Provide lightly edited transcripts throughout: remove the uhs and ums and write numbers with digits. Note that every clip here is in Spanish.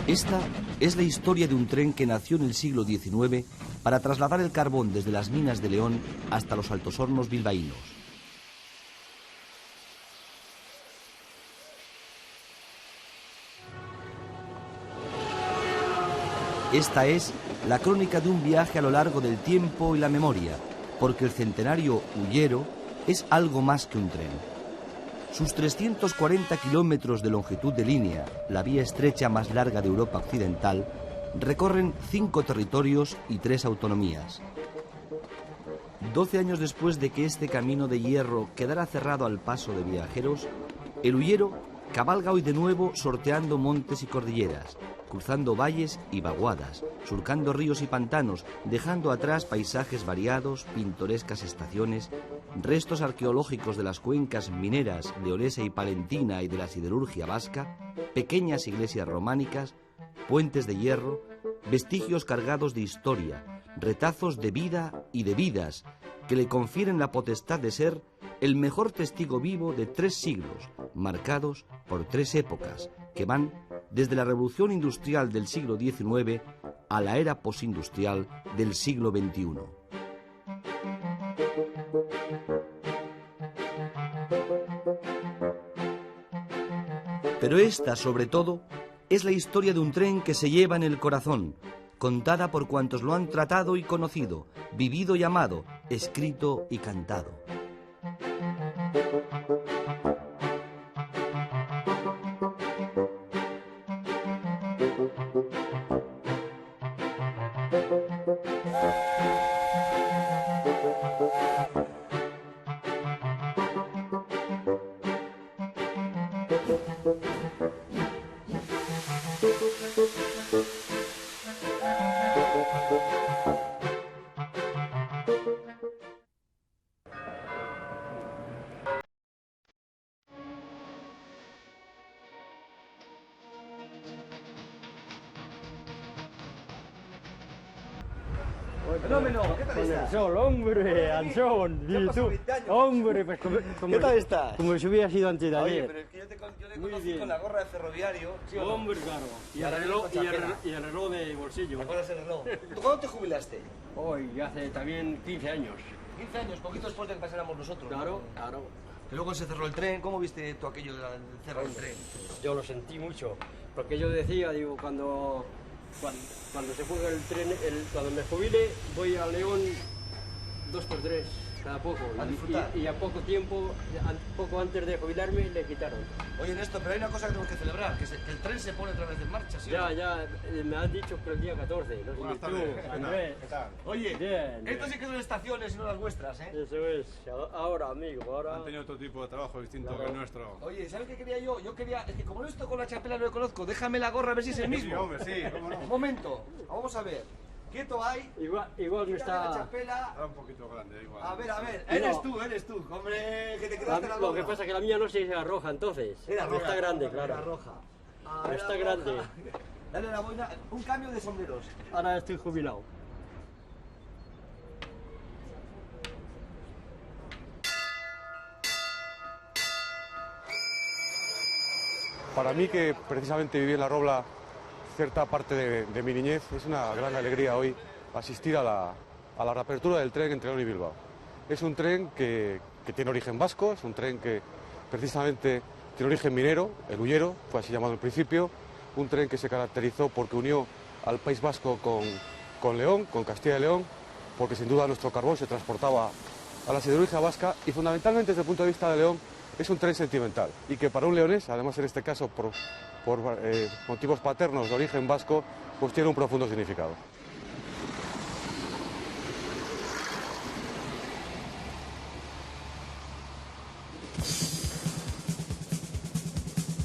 Esta es la historia de un tren que nació en el siglo XIX para trasladar el carbón desde las minas de León hasta los Altos Hornos bilbaínos. Esta es la crónica de un viaje a lo largo del tiempo y la memoria, porque el centenario Hullero es algo más que un tren. Sus 340 kilómetros de longitud de línea, la vía estrecha más larga de Europa Occidental, recorren 5 territorios y 3 autonomías. 12 años después de que este camino de hierro quedara cerrado al paso de viajeros, el Hullero cabalga hoy de nuevo sorteando montes y cordilleras, cruzando valles y vaguadas, surcando ríos y pantanos, dejando atrás paisajes variados, pintorescas estaciones, restos arqueológicos de las cuencas mineras de Olesa y Palentina y de la siderurgia vasca, pequeñas iglesias románicas, puentes de hierro, vestigios cargados de historia, retazos de vida y de vidas que le confieren la potestad de ser el mejor testigo vivo de 3 siglos, marcados por 3 épocas, que van desde la revolución industrial del siglo XIX a la era postindustrial del siglo XXI. Pero esta, sobre todo, es la historia de un tren que se lleva en el corazón, contada por cuantos lo han tratado y conocido, vivido y amado, escrito y cantado. Fenómeno, ¿qué tal Con está? el sol, hombre, Anchón. ¿Qué pasó, 20 años? Hombre, pues como ¿Qué tal estás? Como si hubiera sido antes de Oye, ayer. pero es que yo le Muy conocí bien. con la gorra de ferroviario, ¿sí o no? Hombre, claro. Y Ahora el mismo reloj, con chapela. y el reloj de bolsillo. ¿Te acuerdas el reloj? ¿Tú cuándo te jubilaste? Hoy, hace también 15 años. 15 años, poquito después de que pasáramos nosotros. ¿no? Claro, claro. Que luego se cerró el tren, ¿cómo viste tú aquello del cerrar el tren? Yo lo sentí mucho. Porque yo decía, digo, cuando se juega el tren, cuando me jubile, voy a León 2x3 cada poco. A disfrutar. Y a poco tiempo, poco antes de jubilarme, le quitaron. Oye, Néstor, pero hay una cosa que tenemos que celebrar, que el tren se pone otra vez en marcha, ¿sí o no? Ya, me han dicho que el día 14. No sé Buenas si tú, tardes. Andrés. ¿Qué tal? Oye, Bien, estas sí que son estaciones y no las vuestras, ¿eh? Eso es. Ahora, amigo, ahora... Han tenido otro tipo de trabajo distinto Claro. que el nuestro. Oye, ¿sabes qué quería yo? Yo quería, es que como no estoy con la chapela no lo conozco, déjame la gorra a ver si es el mismo. Sí, hombre, sí, cómo no. Un momento, vamos a ver. Quieto ahí. Igual que Quítame la está... chapela. Está un poquito grande, igual. A ver, No. eres tú, hombre, que te quedaste la Lo gorra. que pasa es que la mía no se era roja entonces. Era roja, Está grande, era claro. roja. Está Era grande. roja. Dale la boina, un cambio de sombreros. Ahora estoy jubilado. Para mí, que precisamente viví en La Robla cierta parte de mi niñez, es una gran alegría hoy asistir a la reapertura del tren entre León y Bilbao. Es un tren que tiene origen vasco, es un tren que precisamente tiene origen minero, el Hullero, fue así llamado al principio, un tren que se caracterizó porque unió al País Vasco con León, con Castilla y León, porque sin duda nuestro carbón se transportaba a la siderurgia vasca y fundamentalmente desde el punto de vista de León es un tren sentimental y que para un leonés, además en este caso por motivos paternos de origen vasco, pues tiene un profundo significado.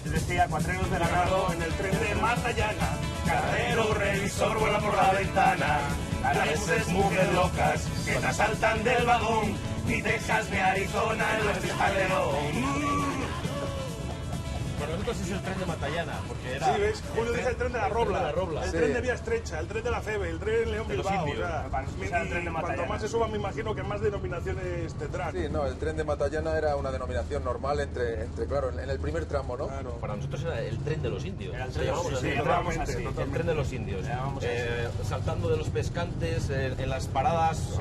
Decía cuatreros de ganado en el tren de Matallana. Carrero, revisor, vuela por la ventana. Galeses, mujeres locas que te asaltan del vagón. Ni Texas ni Arizona en los de León. para nosotros es el tren de Matallana, porque era... Sí, ¿ves? Julio dice el tren de la Robla, el Sí. tren de Vía Estrecha, el tren de la Febe, el tren León De los Bilbao. O indios. sea, Para nosotros era el tren de cuanto Matallana. más se suba, me imagino que más denominaciones tendrán. Sí, no, el tren de Matallana era una denominación normal entre claro, en el primer tramo, ¿no? Claro. Para nosotros era el tren de los indios. Era el Lo tren de los llamamos así. indios, totalmente, así. totalmente. El tren de los indios. Le llamamos así. Saltando de los pescantes, en las paradas,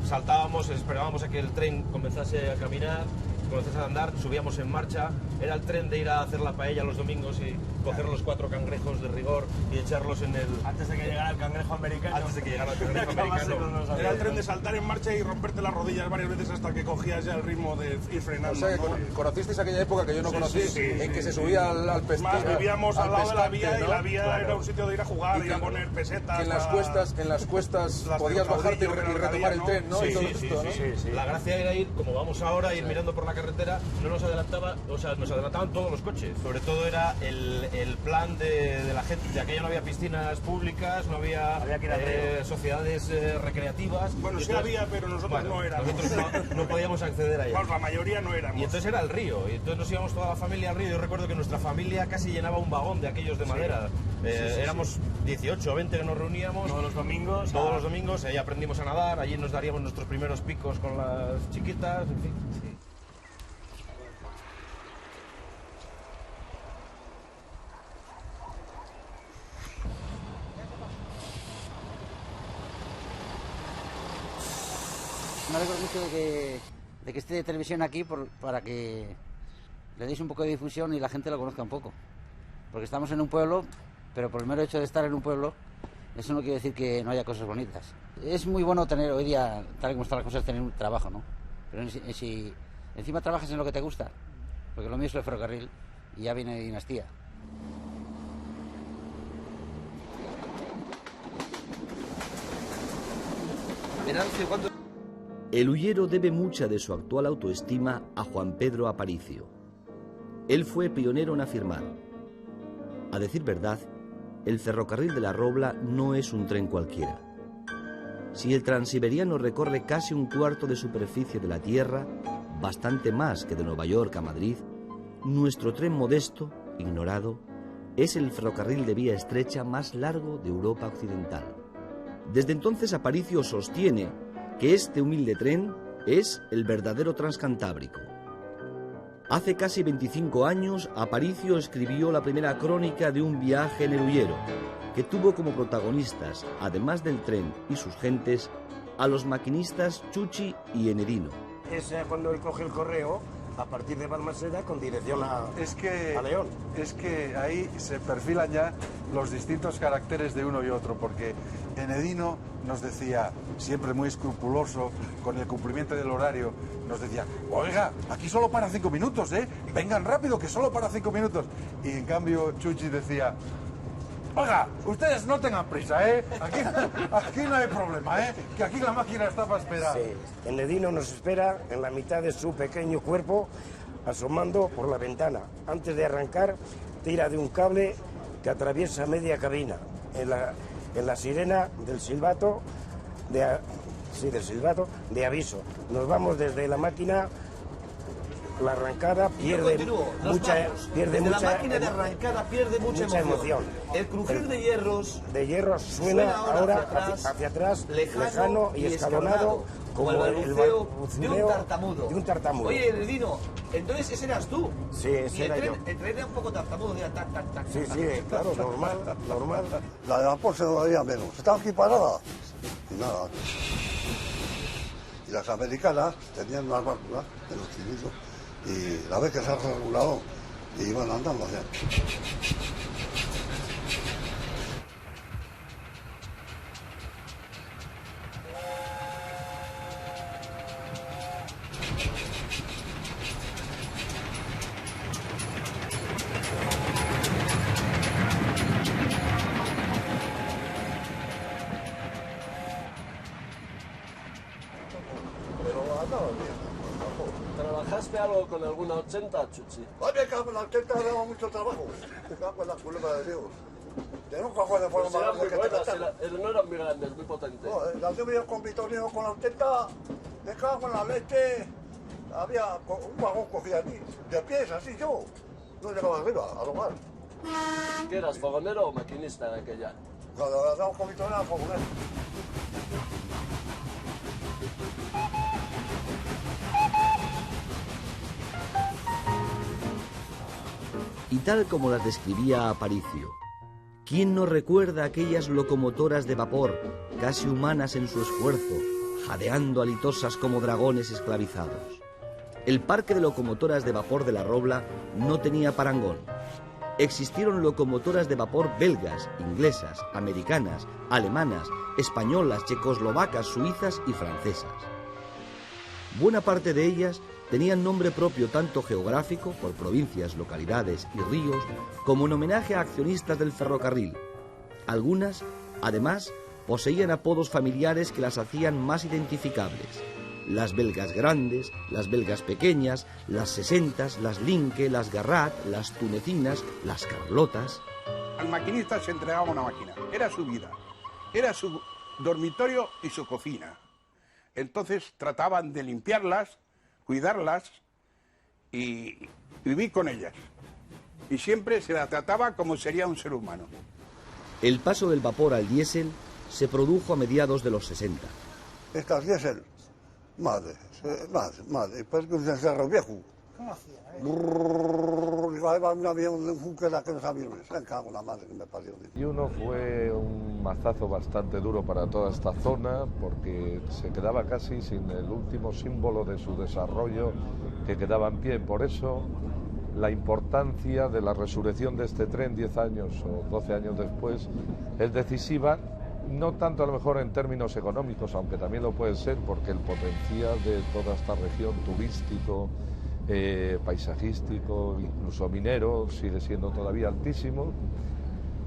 saltábamos, esperábamos a que el tren comenzase a caminar, comenzase a andar, subíamos en marcha. Era el tren de ir a hacer la paella los domingos y coger los 4 cangrejos de rigor y echarlos en el... Antes de que llegara el cangrejo americano. Antes de que llegara el cangrejo americano. Era el tren de saltar en marcha y romperte las rodillas varias veces hasta que cogías ya el ritmo de ir frenando. O sea, que ¿no? conocisteis aquella época que yo no Sí, conocí, sí, en que sí, se sí. subía al pescado. Más vivíamos al lado de la vía y la vía Claro. era un sitio de ir a jugar, Y ir a que- poner pesetas. Que en las las cuestas de podías bajarte y Caudillo, que era retomar el ¿no? tren, ¿no? Sí, Y todo sí, esto, ¿no? sí. La gracia era ir, como vamos ahora, ir mirando por la carretera, no nos adelantaba, o sea, nos adelantaban todos los coches. Sobre todo era el plan de la gente, de aquello no había piscinas públicas, no había, Había que ir al río. sociedades recreativas. Bueno, Y sí había, pero nosotros no éramos. Nosotros no podíamos acceder a ella. Vamos, la mayoría no éramos. Y entonces era el río, y entonces nos íbamos toda la familia al río. Yo recuerdo que nuestra familia casi llenaba un vagón de aquellos de madera. Éramos 18 o 20 que nos reuníamos. Todos los domingos. Todos los domingos, ahí aprendimos a nadar, allí nos daríamos nuestros primeros picos con las chiquitas, en fin. Me alegro mucho de que esté de televisión aquí para que le deis un poco de difusión y la gente lo conozca un poco. Porque estamos en un pueblo, pero por el mero hecho de estar en un pueblo, eso no quiere decir que no haya cosas bonitas. Es muy bueno tener hoy día, tal y como están las cosas, tener un trabajo, ¿no? Pero si encima trabajas en lo que te gusta, porque lo mío es el ferrocarril y ya viene de dinastía. Venancio, ¿cuánto? El huyero debe mucha de su actual autoestima a Juan Pedro Aparicio. Él fue pionero en afirmar: a decir verdad, el ferrocarril de la Robla no es un tren cualquiera. Si el transiberiano recorre casi un cuarto de superficie de la Tierra, bastante más que de Nueva York a Madrid, nuestro tren modesto, ignorado, es el ferrocarril de vía estrecha más largo de Europa occidental. Desde entonces Aparicio sostiene que este humilde tren es el verdadero transcantábrico. Hace casi 25 años, Aparicio escribió la primera crónica de un viaje en el huyero, que tuvo como protagonistas, además del tren y sus gentes, a los maquinistas Chuchi y Enedino. Es cuando él coge el correo a partir de Balmaseda con dirección a León. Es que ahí se perfilan ya los distintos caracteres de uno y otro, porque Enedino nos decía, siempre muy escrupuloso con el cumplimiento del horario, nos decía: oiga, aquí solo para 5 minutos, vengan rápido, que solo para 5 minutos. Y en cambio Chuchi decía: oiga, ustedes no tengan prisa, aquí no hay problema, que aquí la máquina está para esperar. Sí, Enedino nos espera en la mitad de su pequeño cuerpo, asomando por la ventana. Antes de arrancar, tira de un cable que atraviesa media cabina. En la sirena del silbato de aviso. Nos vamos desde la máquina. La arrancada pierde mucha la máquina de arrancada pierde mucha emoción. El crujir de hierros suena ahora hacia atrás, lejano y escalonado, como el balbuceo de un tartamudo. Oye, Enedino, entonces ese eras tú. Sí, ese era yo. El tren era un poco tartamudo, era tac, tac, tac. Sí, claro, normal. La de vapor se todavía menos. Estaba aquí parada y nada. Y las americanas tenían unas válvulas en los cilindros y la vez que se ha regulado y iban andando hacia. ¿Trabajaste algo con alguna 80, Chuchi? Ay, me cago en la 80, me daba mucho trabajo. Me cago en la culebra de Dios. Tenemos cojones de forma Pues eran muy que buenas, te no eran muy grandes, muy potentes. las tuve yo con Vitorino con la 80, me cago en la leche. Había un vagón cogido aquí, de pies, así yo. No llegaba arriba, al hogar. ¿Qué eras, fogonero o maquinista en aquella? Cuando era un poquito era fogonero. Y tal como las describía Aparicio, ¿quién no recuerda aquellas locomotoras de vapor, casi humanas en su esfuerzo, jadeando alitosas como dragones esclavizados? El parque de locomotoras de vapor de la Robla no tenía parangón. Existieron locomotoras de vapor belgas, inglesas, americanas, alemanas, españolas, checoslovacas, suizas y francesas. Buena parte de ellas tenían nombre propio tanto geográfico, por provincias, localidades y ríos, como en homenaje a accionistas del ferrocarril. Algunas, además, poseían apodos familiares que las hacían más identificables. Las belgas grandes, las belgas pequeñas, las sesentas, las Linke, las Garrat, las tunecinas, las Carlotas. Al maquinista se entregaba una máquina, era su vida, era su dormitorio y su cocina. Entonces trataban de limpiarlas, cuidarlas y vivir con ellas. Y siempre se la trataba como sería un ser humano. El paso del vapor al diésel se produjo a mediados de los 60. Estas diésel, madre, porque es un cerro viejo. ¿Cómo hacía? Un avión de un Junquera que los aviones, me cago en la madre que me parió. Y uno fue un mazazo bastante duro para toda esta zona porque se quedaba casi sin el último símbolo de su desarrollo que quedaba en pie. Por eso la importancia de la resurrección de este tren 10 años o 12 años después es decisiva, no tanto a lo mejor en términos económicos, aunque también lo puede ser, porque el potencial de toda esta región turístico, paisajístico, incluso minero, sigue siendo todavía altísimo,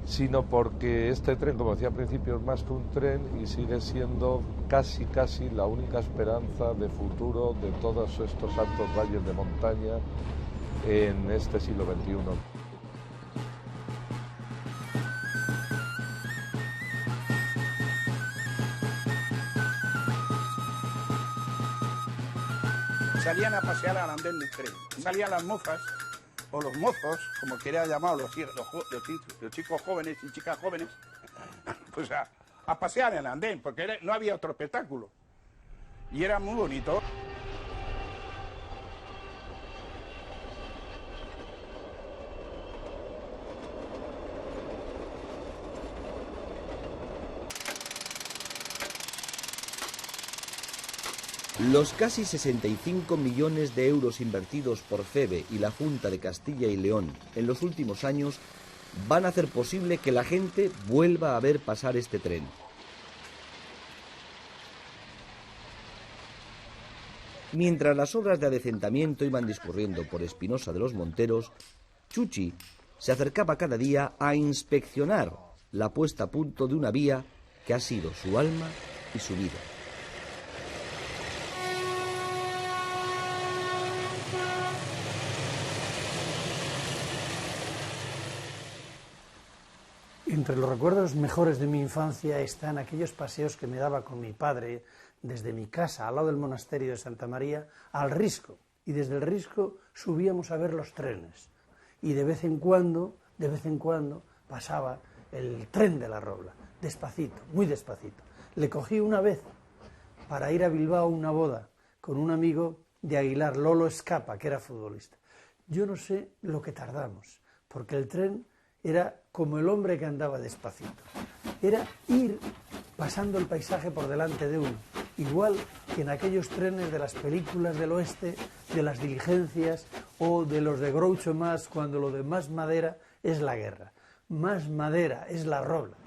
sino porque este tren, como decía al principio, es más que un tren y sigue siendo casi la única esperanza de futuro de todos estos altos valles de montaña en este siglo XXI. Salían a pasear al andén del tren. Salían las mozas, o los mozos, como quería llamar los chicos jóvenes y chicas jóvenes, pues a pasear en el andén, porque no había otro espectáculo. Y era muy bonito. Los casi 65 millones de euros invertidos por FEVE y la Junta de Castilla y León en los últimos años van a hacer posible que la gente vuelva a ver pasar este tren. Mientras las obras de adecentamiento iban discurriendo por Espinosa de los Monteros, Chuchi se acercaba cada día a inspeccionar la puesta a punto de una vía que ha sido su alma y su vida. Entre los recuerdos mejores de mi infancia están aquellos paseos que me daba con mi padre desde mi casa, al lado del monasterio de Santa María, al Risco. Y desde el Risco subíamos a ver los trenes. Y de vez en cuando pasaba el tren de la Robla, despacito, muy despacito. Le cogí una vez para ir a Bilbao a una boda con un amigo de Aguilar, Lolo Escapa, que era futbolista. Yo no sé lo que tardamos, porque el tren era como el hombre que andaba despacito. Era ir pasando el paisaje por delante de uno, igual que en aquellos trenes de las películas del oeste, de las diligencias o de los de Groucho Marx, cuando lo de más madera es la guerra. Más madera es la Robla.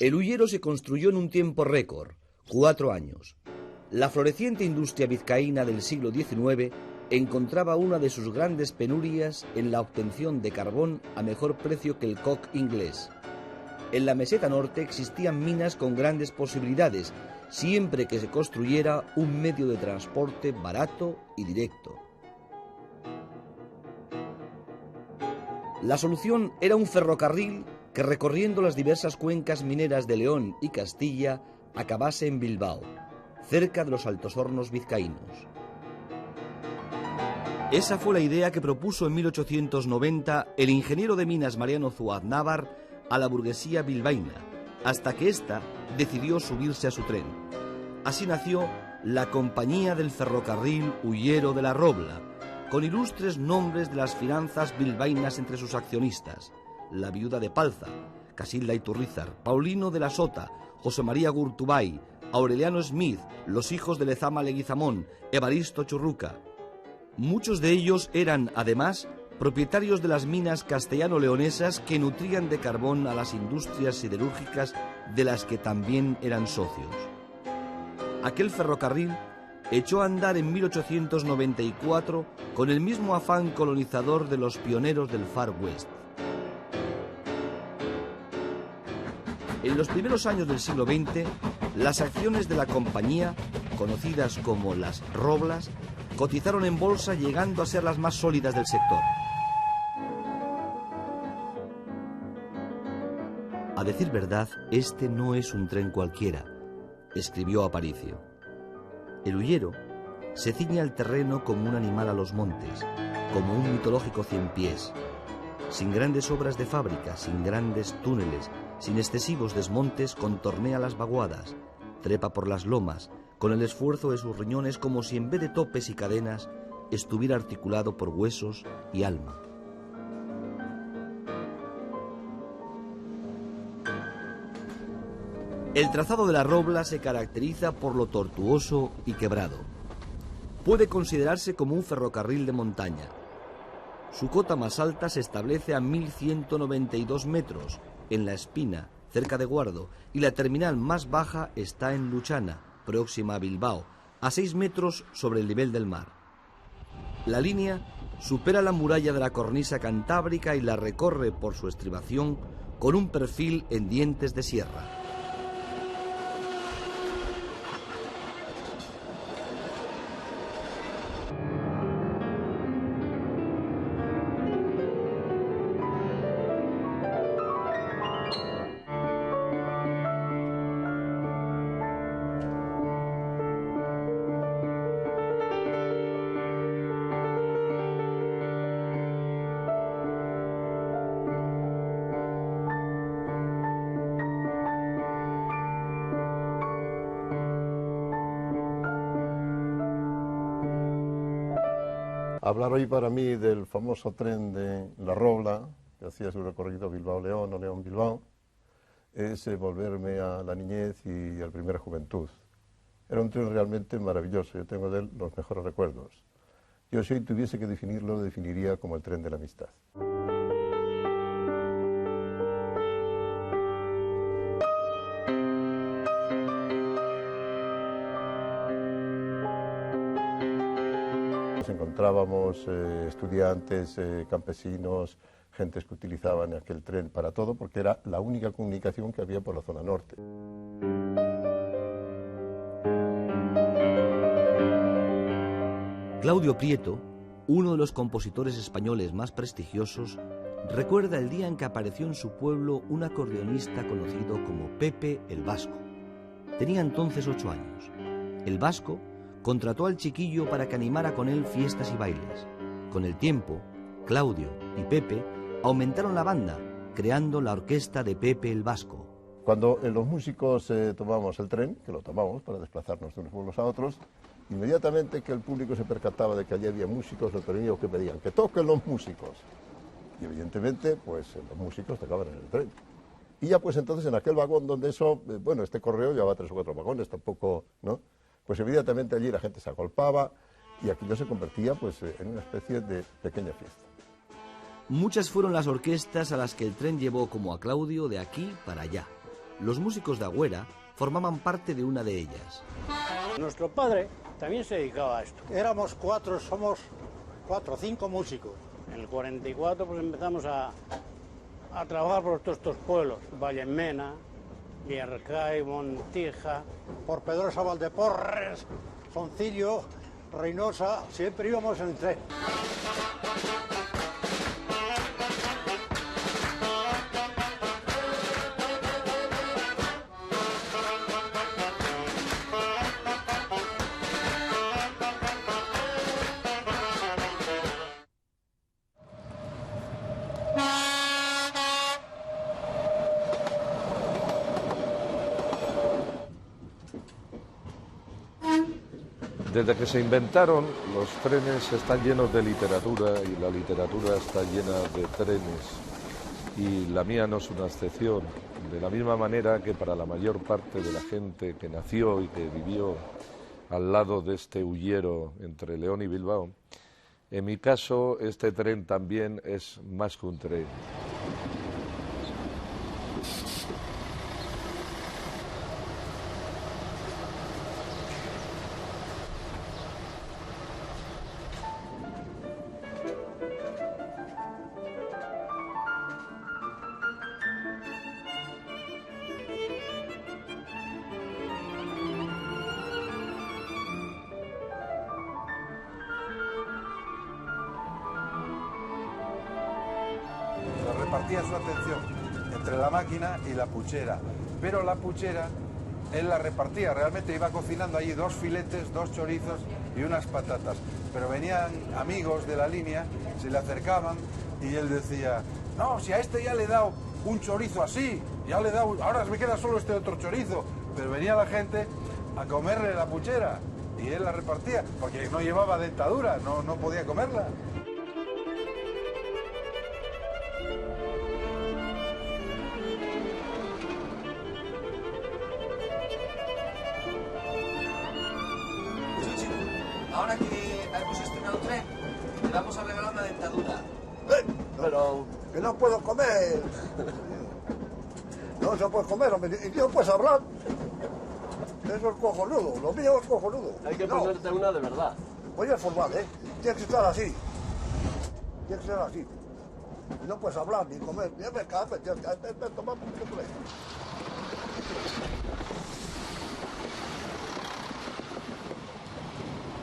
El huyero se construyó en un tiempo récord, 4 años. La floreciente industria vizcaína del siglo XIX encontraba una de sus grandes penurias en la obtención de carbón a mejor precio que el coke inglés. En la meseta norte existían minas con grandes posibilidades, siempre que se construyera un medio de transporte barato y directo. La solución era un ferrocarril que recorriendo las diversas cuencas mineras de León y Castilla acabase en Bilbao, cerca de los Altos Hornos vizcaínos. Esa fue la idea que propuso en 1890 el ingeniero de minas Mariano Zuaznavar a la burguesía bilbaína, hasta que ésta decidió subirse a su tren. Así nació la Compañía del Ferrocarril Hullero de la Robla, con ilustres nombres de las finanzas bilbaínas entre sus accionistas: la viuda de Palza, Casilda Iturrizar, Paulino de la Sota, José María Gurtubay, Aureliano Smith, los hijos de Lezama Leguizamón, Evaristo Churruca. Muchos de ellos eran, además, propietarios de las minas castellano-leonesas que nutrían de carbón a las industrias siderúrgicas de las que también eran socios. Aquel ferrocarril echó a andar en 1894 con el mismo afán colonizador de los pioneros del Far West. En los primeros años del siglo XX, las acciones de la compañía, conocidas como las Roblas, cotizaron en bolsa, llegando a ser las más sólidas del sector. A decir verdad, este no es un tren cualquiera, escribió Aparicio. El huyero se ciñe al terreno como un animal a los montes, como un mitológico ciempiés, sin grandes obras de fábrica, sin grandes túneles, sin excesivos desmontes, contornea las vaguadas, trepa por las lomas, con el esfuerzo de sus riñones, como si en vez de topes y cadenas estuviera articulado por huesos y alma. El trazado de la Robla se caracteriza por lo tortuoso y quebrado. Puede considerarse como un ferrocarril de montaña. Su cota más alta se establece a 1192 metros, en La Espina, cerca de Guardo, y la terminal más baja está en Luchana, próxima a Bilbao, a 6 metros sobre el nivel del mar. La línea supera la muralla de la cornisa cantábrica y la recorre por su estribación con un perfil en dientes de sierra. Hablar hoy para mí del famoso tren de La Robla, que hacía su recorrido Bilbao-León o León-Bilbao, es volverme a la niñez y a la primera juventud. Era un tren realmente maravilloso, yo tengo de él los mejores recuerdos. Yo, si hoy tuviese que definirlo, lo definiría como el tren de la amistad. Nos encontrábamos estudiantes, campesinos, gentes que utilizaban aquel tren para todo, porque era la única comunicación que había por la zona norte. Claudio Prieto, uno de los compositores españoles más prestigiosos, recuerda el día en que apareció en su pueblo un acordeonista conocido como Pepe el Vasco. Tenía entonces 8 años. El Vasco contrató al chiquillo para que animara con él fiestas y bailes. Con el tiempo, Claudio y Pepe aumentaron la banda, creando la orquesta de Pepe el Vasco. Cuando los músicos tomamos el tren, que lo tomamos para desplazarnos de unos pueblos a otros, inmediatamente que el público se percataba de que allí había músicos, los primeros que pedían que toquen los músicos. Y evidentemente, pues los músicos tocaban en el tren. Y ya pues entonces en aquel vagón donde eso, bueno, este correo llevaba 3 o 4 vagones, tampoco, ¿no? Pues evidentemente allí la gente se agolpaba y aquello se convertía pues en una especie de pequeña fiesta. Muchas fueron las orquestas a las que el tren llevó como a Claudio de aquí para allá. Los músicos de Agüera formaban parte de una de ellas. Nuestro padre también se dedicaba a esto. Éramos 4, somos 4 o 5 músicos. En el 44 pues empezamos a trabajar por todos estos pueblos, Vallemena, Liercay, Montija, por Pedrosa, Valdeporres, Foncillo, Reynosa, siempre íbamos en el tren. Desde que se inventaron, los trenes están llenos de literatura y la literatura está llena de trenes. Y la mía no es una excepción. De la misma manera que para la mayor parte de la gente que nació y que vivió al lado de este huyero entre León y Bilbao, en mi caso este tren también es más que un tren. Repartía su atención entre la máquina y la puchera, pero la puchera él la repartía, realmente iba cocinando allí 2 filetes, 2 chorizos y unas patatas, pero venían amigos de la línea, se le acercaban y él decía, no, si a este ya le he dado un chorizo así, ya le he dado, ahora me queda solo este otro chorizo, pero venía la gente a comerle la puchera y él la repartía, porque no llevaba dentadura, no podía comerla. Ahora que hemos estrenado tren, le vamos a regalar una dentadura. Pero que no puedo comer. No se puede comer, hombre. ¿Y qué no puedes hablar? Eso es cojonudo, lo mío es cojonudo. Hay que ponerte una de verdad. Voy a formar, ¿eh? Tiene que estar así. Tiene que ser así. No puedes hablar ni comer. Ya me cago, toma,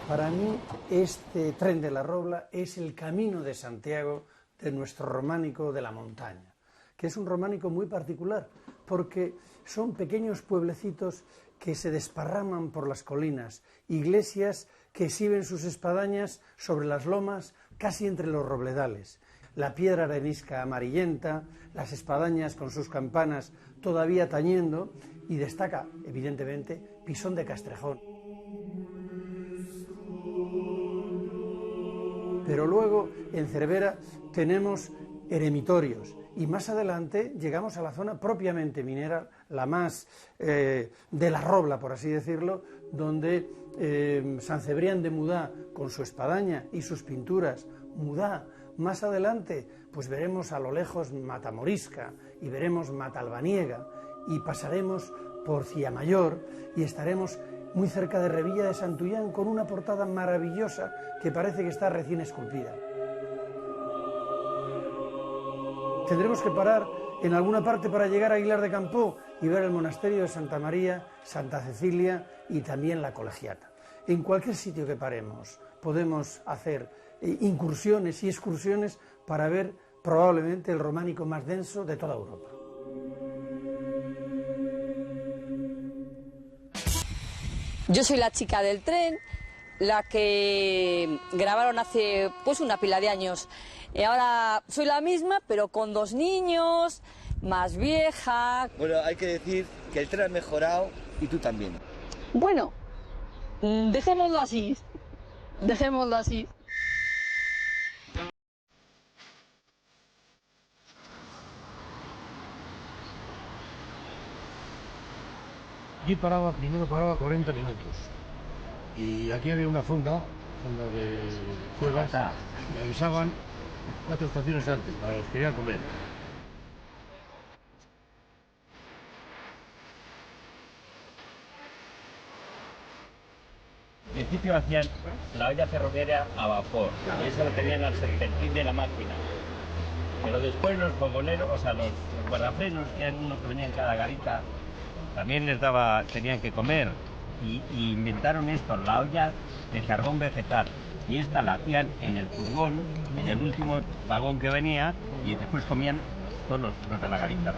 Para mí, este tren de la Robla es el camino de Santiago de nuestro románico de la montaña, que es un románico muy particular, porque son pequeños pueblecitos que se desparraman por las colinas, iglesias que exhiben sus espadañas sobre las lomas, casi entre los robledales, la piedra arenisca amarillenta, las espadañas con sus campanas todavía tañendo, y destaca, evidentemente, Pisón de Castrejón. Pero luego, en Cervera, tenemos eremitorios y más adelante llegamos a la zona propiamente minera, la más de la Robla, por así decirlo, donde San Cebrián de Mudá, con su espadaña y sus pinturas, Mudá. Más adelante, pues veremos a lo lejos Matamorisca y veremos Matalbaniega y pasaremos por Ciamayor y estaremos muy cerca de Revilla de Santullán, con una portada maravillosa que parece que está recién esculpida. Tendremos que parar en alguna parte para llegar a Aguilar de Campoo y ver el monasterio de Santa María, Santa Cecilia y también la Colegiata. En cualquier sitio que paremos podemos hacer incursiones y excursiones para ver probablemente el románico más denso de toda Europa. Yo soy la chica del tren, la que grabaron hace pues una pila de años. Y ahora soy la misma, pero con 2 niños, más vieja. Bueno, hay que decir que el tren ha mejorado y tú también. Bueno, dejémoslo así. Dejémoslo así. Allí primero paraba 40 minutos. Y aquí había una fonda de cuevas. Me avisaban 4 estaciones antes, para los que querían comer. En principio hacían la olla ferroviaria a vapor, y eso lo tenían al serpentín de la máquina. Pero después los fogoneros, o sea, los guardafrenos, que eran unos que venían en cada garita, también tenían que comer, y inventaron esto, la olla de carbón vegetal. Y esta la hacían en el furgón, en el último vagón que venía, y después comían todos los de la garita.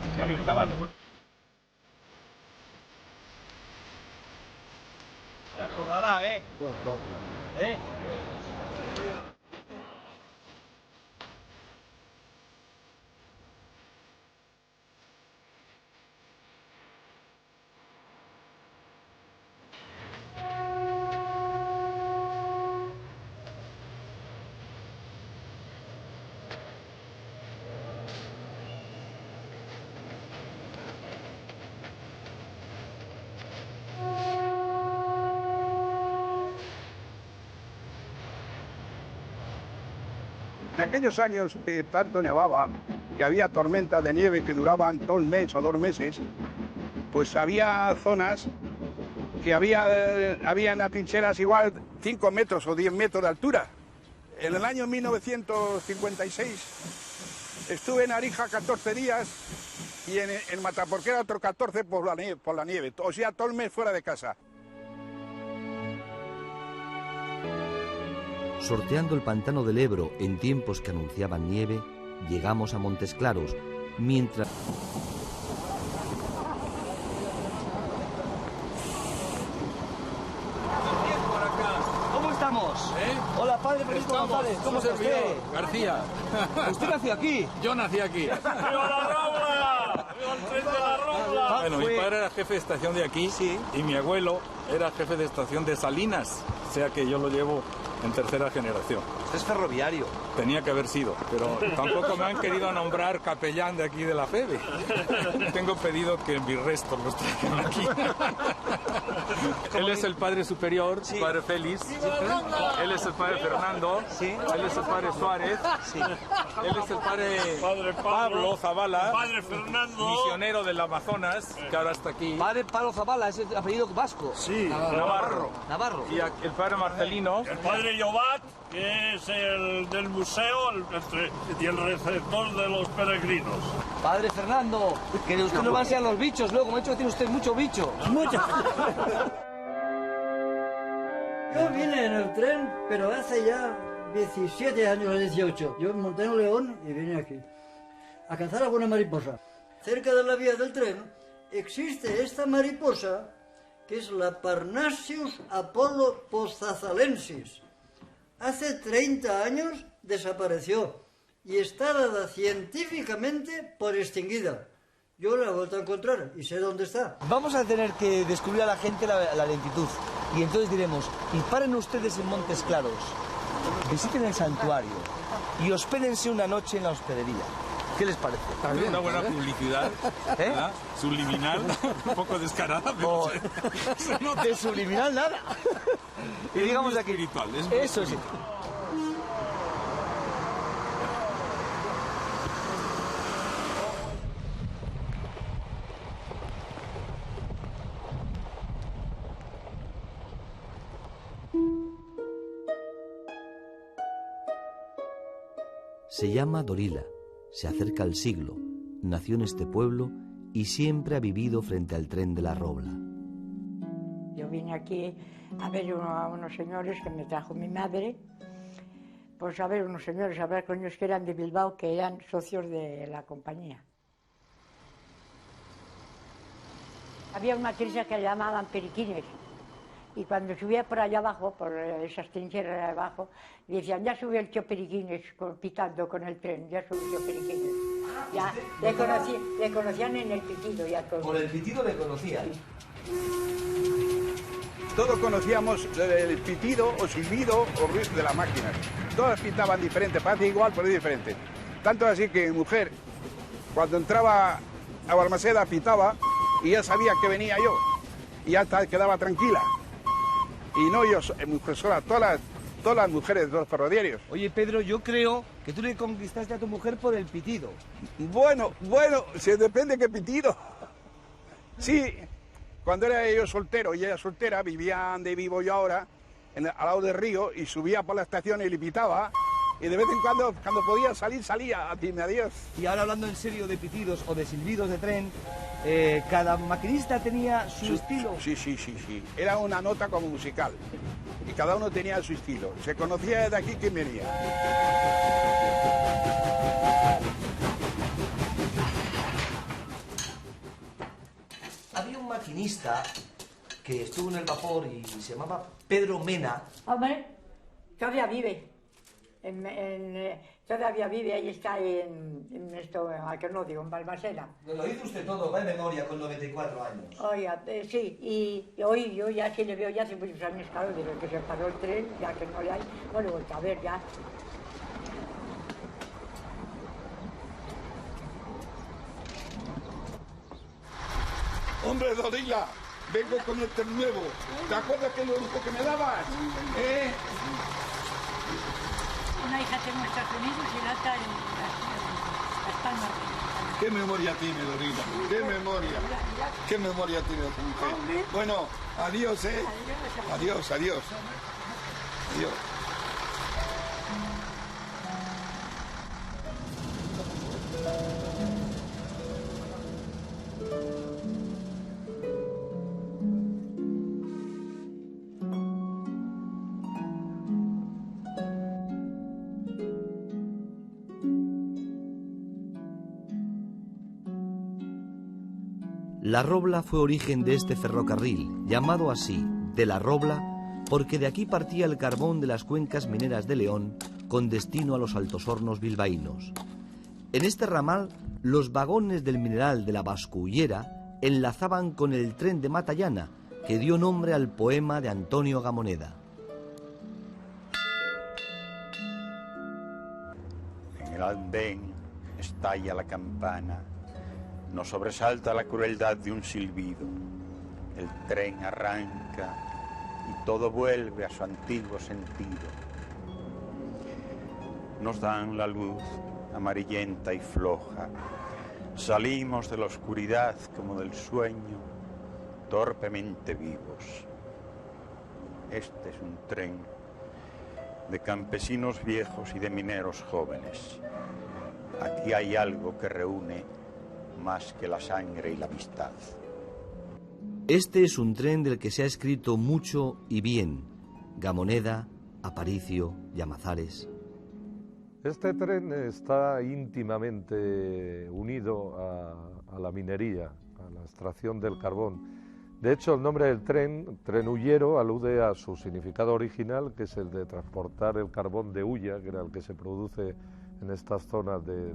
En aquellos años que tanto nevaba, que había tormentas de nieve que duraban todo el mes o 2 meses, pues había zonas que había en las trincheras igual 5 metros o 10 metros de altura. En el año 1956 estuve en Arija 14 días y en Mataporquera otros 14 por la nieve, o sea, todo el mes fuera de casa. Sorteando el pantano del Ebro en tiempos que anunciaban nieve, llegamos a Montes Claros, mientras... ¿Cómo estamos? Hola, padre Francisco González, ¿cómo está usted? García. ¿Usted nació aquí? Yo nací aquí. ¡Viva la Robla! ¡Viva el tren de la Robla! Bueno, mi padre era jefe de estación de aquí y mi abuelo era jefe de estación de Salinas, o sea que yo lo llevo en tercera generación. Usted es ferroviario. Tenía que haber sido, pero tampoco me han querido nombrar capellán de aquí de la FEBE. Tengo pedido que mis restos los traigan aquí. Él es el padre superior, padre Félix. Él es el padre Fernando. Él es el padre Suárez. Él es el padre Pablo Zavala. Padre Fernando. Misionero del Amazonas, que ahora está aquí. Padre Pablo Zavala, es el apellido vasco. Sí, Navarro. Navarro. Y el padre Marcelino. El padre Llobat, que es el del museo y el receptor de los peregrinos. Padre Fernando, que usted no va a enseñar los bichos, luego, como ha dicho que tiene usted mucho bicho. Mucho. Yo vine en el tren, pero hace ya 17 años o 18. Yo monté en León y vine aquí a cazar alguna mariposa. Cerca de la vía del tren existe esta mariposa que es la Parnasius apollo posthazalensis. Hace 30 años desapareció y está dada científicamente por extinguida. Yo la he vuelto a encontrar y sé dónde está. Vamos a tener que descubrir a la gente la lentitud. Y entonces diremos, y paren ustedes en Montes Claros, visiten el santuario y hospédense una noche en la hospedería. ¿Qué les parece? También una buena publicidad, ¿verdad? Subliminal, un poco descarada, pero de subliminal nada. Y digamos aquí, espiritual, eso sí. Se llama Dorila, se acerca al siglo, nació en este pueblo y siempre ha vivido frente al tren de la Robla. Yo vine aquí a ver a unos señores que me trajo mi madre, pues a ver unos señores, a hablar con ellos que eran de Bilbao, que eran socios de la compañía. Había una crisis que llamaban periquines, y cuando subía por allá abajo, por esas trincheras de abajo, decían, ya subió el tío Periquines pitando con el tren, ya subió el tío Periquines. Ya, le conocían en el pitido ya todo. Por el pitido le conocían. Todos conocíamos el pitido o silbido o ruido de las máquinas. Todas pitaban diferente, parece igual, pero es diferente. Tanto así que mi mujer, cuando entraba a Balmaseda, pitaba y ya sabía que venía yo. Y ya quedaba tranquila. Y no yo, mujer sola, todas las mujeres de los ferroviarios. Oye, Pedro, yo creo que tú le conquistaste a tu mujer por el pitido. Bueno, se depende qué pitido. Sí, cuando era yo soltero y ella soltera, vivían donde vivo yo ahora, al lado del río, y subía por la estación y le pitaba. Y de vez en cuando podía salir, salía a decirme adiós. Y ahora hablando en serio de pitidos o de silbidos de tren, cada maquinista tenía su estilo. Sí. Era una nota como musical. Y cada uno tenía su estilo. Se conocía de aquí quién venía. Había un maquinista que estuvo en el vapor y se llamaba Pedro Mena. Hombre, todavía vive. Todavía vive, ahí está en esto, a que no digo, en Balmaseda. Lo hizo usted todo, va de memoria, con 94 años. Oiga, sí, y hoy yo ya sí le veo ya hace muchos años, claro, desde que se paró el tren, ya que no le hay, no le he vuelto a ver ya. Hombre, Dorila, vengo con el tren nuevo. ¿Te acuerdas que lo único que me dabas? una hija tengo en Estados Unidos y la otra en Las Palmas. ¿Qué memoria tiene, Dorita? ¿Qué memoria? ¿Qué memoria tiene usted? Bueno, adiós, ¿eh? Adiós, adiós. Adiós. La Robla fue origen de este ferrocarril, llamado así, de La Robla, porque de aquí partía el carbón de las cuencas mineras de León con destino a los Altos Hornos bilbaínos. En este ramal, los vagones del mineral de la Bascullera enlazaban con el tren de Matallana, que dio nombre al poema de Antonio Gamoneda. En el andén estalla la campana, nos sobresalta la crueldad de un silbido. El tren arranca y todo vuelve a su antiguo sentido. Nos dan la luz amarillenta y floja. Salimos de la oscuridad como del sueño, torpemente vivos. Este es un tren de campesinos viejos y de mineros jóvenes. Aquí hay algo que reúne más que la sangre y la amistad. Este es un tren del que se ha escrito mucho y bien. Gamoneda, Aparicio, Llamazares. Este tren está íntimamente unido a la minería, a la extracción del carbón. De hecho, el nombre del tren, tren huyero, alude a su significado original, que es el de transportar el carbón de hulla, que era el que se produce en estas zonas del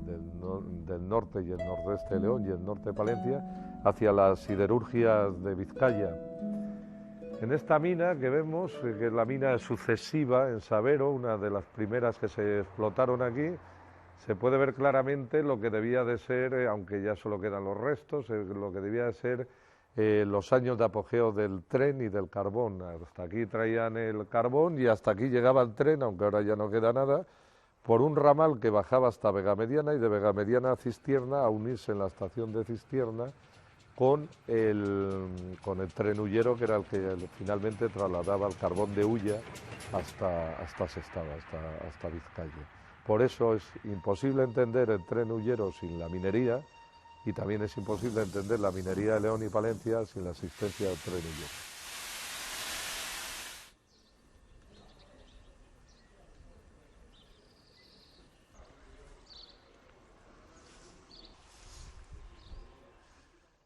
norte y el nordeste de León y el norte de Palencia, hacia las siderurgias de Vizcaya. En esta mina que vemos, que es la mina sucesiva en Sabero, una de las primeras que se explotaron aquí, se puede ver claramente lo que debía de ser, aunque ya solo quedan los restos, lo que debía de ser los años de apogeo del tren y del carbón. Hasta aquí traían el carbón y hasta aquí llegaba el tren, aunque ahora ya no queda nada, por un ramal que bajaba hasta Vegamediana y de Vegamediana a Cistierna, a unirse en la estación de Cistierna con el tren huyero, que era el que finalmente trasladaba el carbón de hulla hasta Sestao, hasta Vizcaya. Por eso es imposible entender el tren huyero sin la minería, y también es imposible entender la minería de León y Palencia sin la existencia del tren huyero.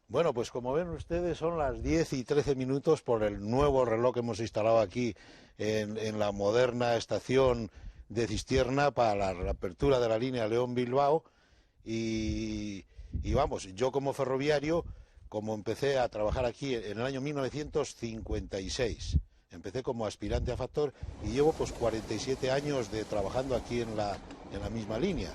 Bueno, pues como ven ustedes son las 10 y 13 minutos por el nuevo reloj que hemos instalado aquí en la moderna estación de Cistierna para la reapertura de la línea León-Bilbao y vamos, yo como ferroviario, como empecé a trabajar aquí en el año 1956, empecé como aspirante a factor y llevo pues 47 años trabajando aquí en la misma línea.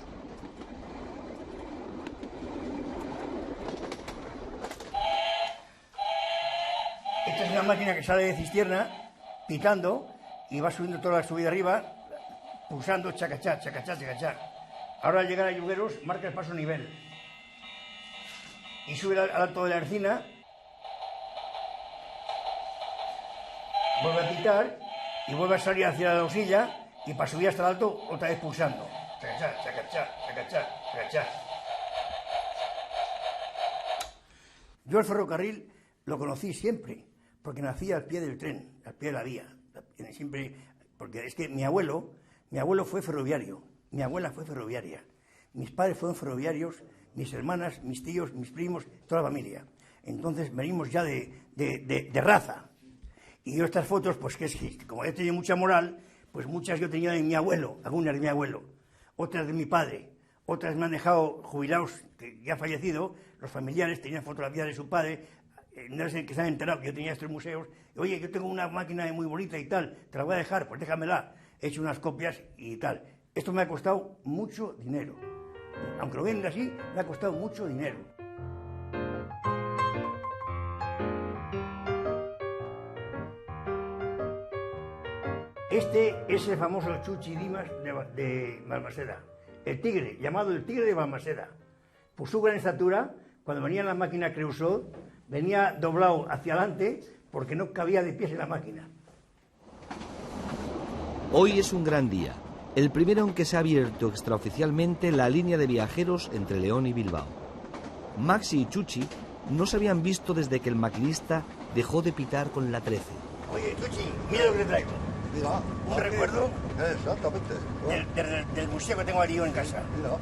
Esta es una máquina que sale de Cistierna, picando, y va subiendo toda la subida arriba, pulsando chacachá, chacachá, chacachá. Ahora al llegar a Yugueros, marca el paso nivel. Y sube al alto de la Ercina, vuelve a picar, y vuelve a salir hacia la Osilla, y para subir hasta el alto, otra vez pulsando. Chacachá, chacachá, chacachá, chacachá. Yo el ferrocarril lo conocí siempre, porque nací al pie del tren, al pie de la vía. Siempre, porque es que mi abuelo fue ferroviario, mi abuela fue ferroviaria, mis padres fueron ferroviarios, mis hermanas, mis tíos, mis primos, toda la familia. Entonces venimos ya de raza. Y yo estas fotos, pues que es que, como he tenido mucha moral, pues muchas yo tenía de mi abuelo, algunas de mi abuelo, otras de mi padre, otras me han dejado jubilados, que ya ha fallecido, los familiares tenían fotografías de su padre. No sé que se han enterado que yo tenía estos museos. Oye, yo tengo una máquina muy bonita y tal, te la voy a dejar, pues déjamela. He hecho unas copias y tal. Esto me ha costado mucho dinero. Aunque lo ven así, me ha costado mucho dinero. Este es el famoso Chuchi Dimas de Balmaseda. El tigre, llamado el tigre de Balmaseda. Por su gran estatura, cuando venía en la máquina Creusot, venía doblado hacia adelante porque no cabía de pies en la máquina. Hoy es un gran día, el primero en que se ha abierto extraoficialmente la línea de viajeros entre León y Bilbao. Maxi y Chuchi no se habían visto desde que el maquinista dejó de pitar con la 13. Oye, Chuchi, mira lo que te traigo. Mira, un recuerdo exactamente. Del museo que tengo allí en casa. Mira.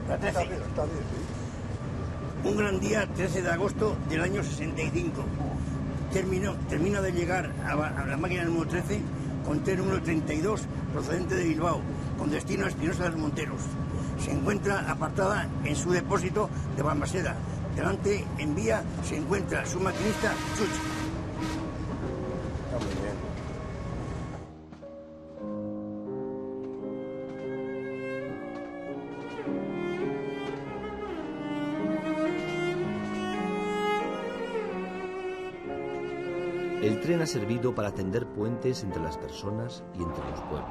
La 13. Está bien, sí. Un gran día, 13 de agosto del año 65. Termina de llegar a la máquina número 13 con tren número 32 procedente de Bilbao, con destino a Espinosa de los Monteros. Se encuentra apartada en su depósito de Balmaseda. Delante, en vía, se encuentra su maquinista, Chuchi. Está muy bien. El tren ha servido para tender puentes entre las personas y entre los pueblos.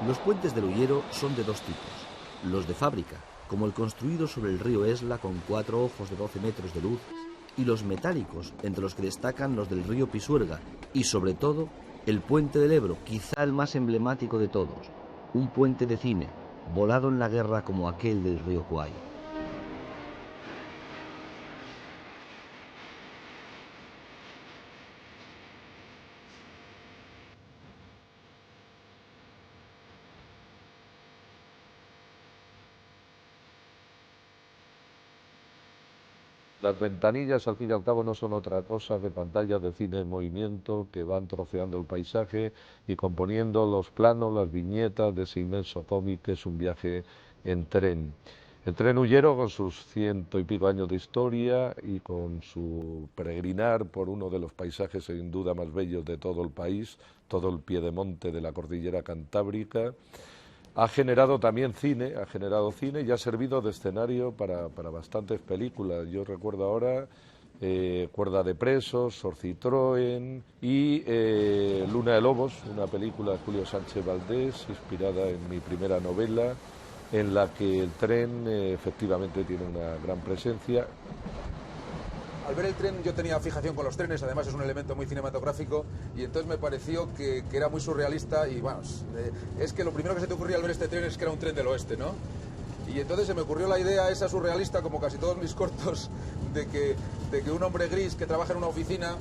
Los puentes del Ullero son de dos tipos. Los de fábrica, como el construido sobre el río Esla con 4 ojos de 12 metros de luz, y los metálicos, entre los que destacan los del río Pisuerga, y sobre todo, el puente del Ebro, quizá el más emblemático de todos, un puente de cine, volado en la guerra como aquel del río Kwai. Las ventanillas, al fin y al cabo, no son otra cosa que pantallas de cine en movimiento que van troceando el paisaje y componiendo los planos, las viñetas de ese inmenso cómic que es un viaje en tren. El tren Ullero, con sus 100 y pico años de historia y con su peregrinar por uno de los paisajes sin duda más bellos de todo el país, todo el piedemonte de la cordillera cantábrica, ha generado también cine, y ha servido de escenario para bastantes películas. Yo recuerdo ahora Cuerda de presos, Sor Citroën y Luna de lobos, una película de Julio Sánchez Valdés, inspirada en mi primera novela, en la que el tren efectivamente tiene una gran presencia. Al ver el tren yo tenía fijación con los trenes, además es un elemento muy cinematográfico y entonces me pareció que era muy surrealista y bueno, es que lo primero que se te ocurría al ver este tren es que era un tren del oeste, ¿no? Y entonces se me ocurrió la idea esa surrealista, como casi todos mis cortos, de que un hombre gris que trabaja en una oficina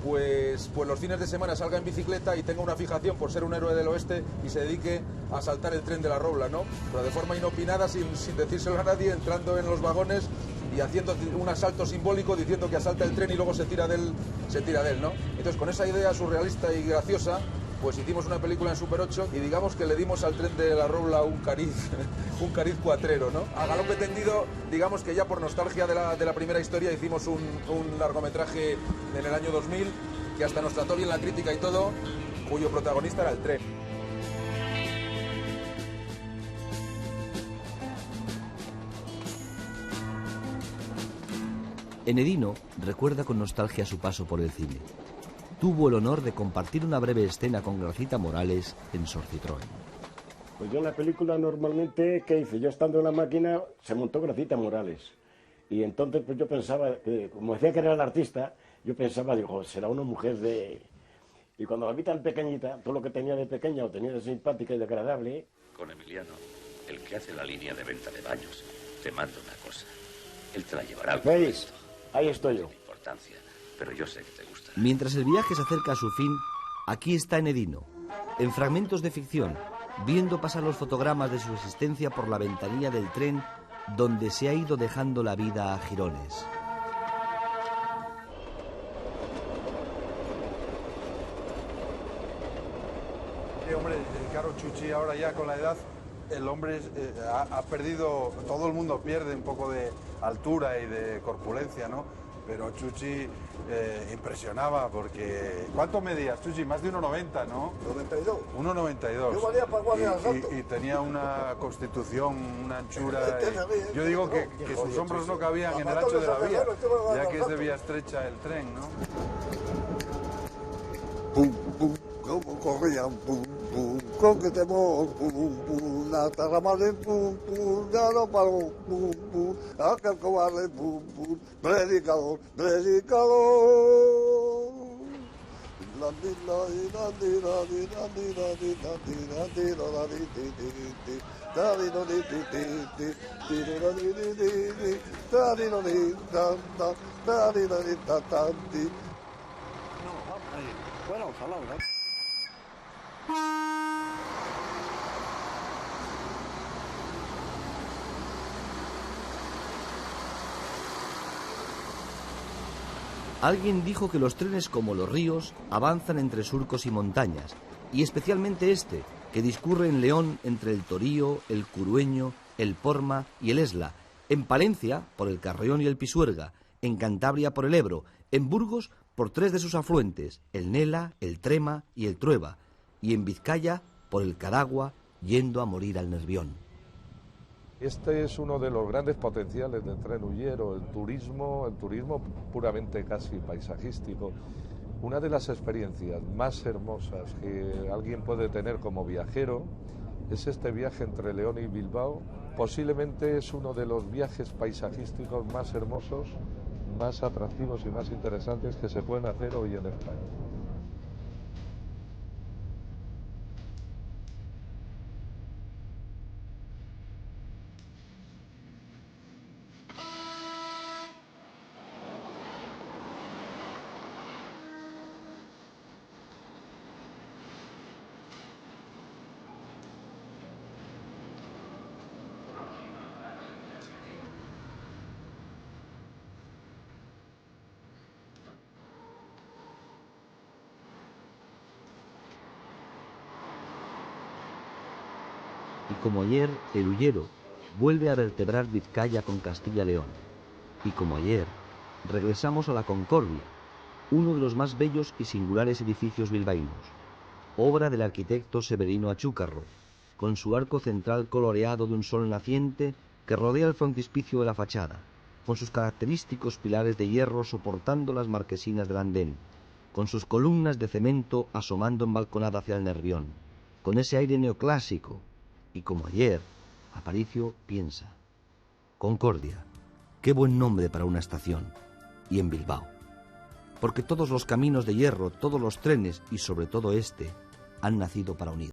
pues los fines de semana salga en bicicleta y tenga una fijación por ser un héroe del oeste y se dedique a saltar el tren de la Robla, ¿no? Pero de forma inopinada, sin decírselo a nadie, entrando en los vagones y haciendo un asalto simbólico diciendo que asalta el tren y luego se tira de él, ¿no? Entonces con esa idea surrealista y graciosa pues hicimos una película en Super 8 y digamos que le dimos al tren de la Robla un cariz cuatrero, ¿no? A galope tendido, digamos que ya por nostalgia de la primera historia hicimos un largometraje en el año 2000 que hasta nos trató bien la crítica y todo, cuyo protagonista era el tren. Enedino recuerda con nostalgia su paso por el cine. Tuvo el honor de compartir una breve escena con Gracita Morales en Sor Citroën. Pues yo en la película normalmente, ¿qué hice? Yo estando en la máquina, se montó Gracita Morales. Y entonces pues yo pensaba, que, como decía que era el artista, yo pensaba, digo, será una mujer de... Y cuando la vi tan pequeñita, todo lo que tenía de pequeña o tenía de simpática y de agradable... Con Emiliano, el que hace la línea de venta de baños, te mando una cosa. Él te la llevará al ¿veis? Ahí estoy yo. Importancia, pero yo sé que te gusta. Mientras el viaje se acerca a su fin, aquí está Enedino, en fragmentos de ficción, viendo pasar los fotogramas de su existencia por la ventanilla del tren donde se ha ido dejando la vida a jirones. Hombre, claro, Chuchi ahora ya con la edad, el hombre ha perdido, todo el mundo pierde un poco de altura y de corpulencia, ¿no? Pero Chuchi impresionaba porque... ¿Cuánto medías, Chuchi? Más de 1,90, ¿no? 92. 1,92. Yo valía para guardia al salto. Y tenía una constitución, una anchura... Yo digo que sus hombros no cabían en el ancho de la vía, ya que es de vía estrecha el tren, ¿no? Pum, pum. como corrían, pum, pum, con que temor, pum, pum, hasta ramales, pum, pum, ya no paró, pum, pum, aquel cobarde, pum, pum, predicador, predicador. Bueno, ojalá, ¿verdad? Alguien dijo que los trenes, como los ríos, avanzan entre surcos y montañas, y especialmente este, que discurre en León entre el Torío, el Curueño, el Porma y el Esla, en Palencia por el Carrión y el Pisuerga, en Cantabria por el Ebro, en Burgos por tres de sus afluentes, el Nela, el Trema y el Trueba, y en Vizcaya por el Cadagua, yendo a morir al Nervión. Este es uno de los grandes potenciales del tren huyero, el turismo puramente casi paisajístico. Una de las experiencias más hermosas que alguien puede tener como viajero es este viaje entre León y Bilbao. Posiblemente es uno de los viajes paisajísticos más hermosos, más atractivos y más interesantes que se pueden hacer hoy en España. Y como ayer, el huyero vuelve a vertebrar Vizcaya con Castilla-León. Y como ayer, regresamos a la Concordia, uno de los más bellos y singulares edificios bilbaínos, obra del arquitecto Severino Achúcarro, con su arco central coloreado de un sol naciente que rodea el frontispicio de la fachada, con sus característicos pilares de hierro soportando las marquesinas del andén, con sus columnas de cemento asomando en balconada hacia el Nervión, con ese aire neoclásico. Y como ayer, Aparicio piensa: Concordia, qué buen nombre para una estación. Y en Bilbao, porque todos los caminos de hierro, todos los trenes y sobre todo este, han nacido para unir.